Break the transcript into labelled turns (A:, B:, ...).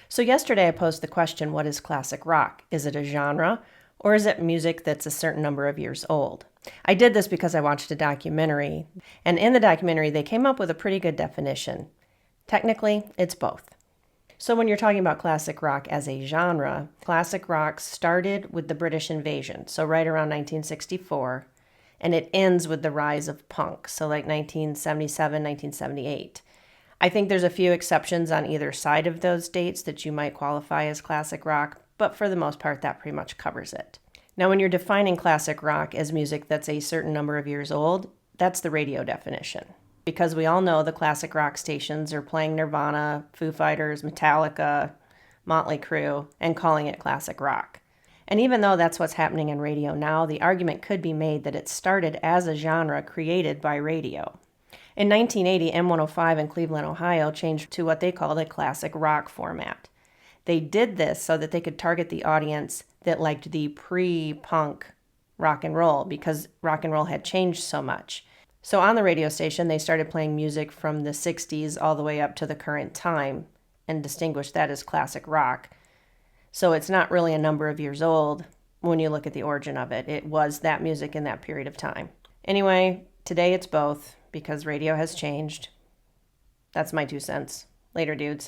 A: So yesterday I posed the question, what is classic rock? Is it a genre, or is it music that's a certain number of years old? I did this because I watched a documentary, and in the documentary they came up with a pretty good definition. Technically, it's both. So when you're talking about classic rock as a genre, classic rock started with the British invasion, so right around 1964, and it ends with the rise of punk, so like 1977, 1978. I think there's a few exceptions on either side of those dates that you might qualify as classic rock, but for the most part, that pretty much covers it. Now, when you're defining classic rock as music that's a certain number of years old, that's the radio definition. Because we all know the classic rock stations are playing Nirvana, Foo Fighters, Metallica, Motley Crue, and calling it classic rock. And even though that's what's happening in radio now, the argument could be made that it started as a genre created by radio. In 1980, M105 in Cleveland, Ohio changed to what they called a classic rock format. They did this so that they could target the audience that liked the pre-punk rock and roll because rock and roll had changed so much. So on the radio station, they started playing music from the 60s all the way up to the current time and distinguished that as classic rock. So it's not really a number of years old when you look at the origin of it. It was that music in that period of time. Anyway, today it's both because radio has changed. That's my 2 cents. Later, dudes.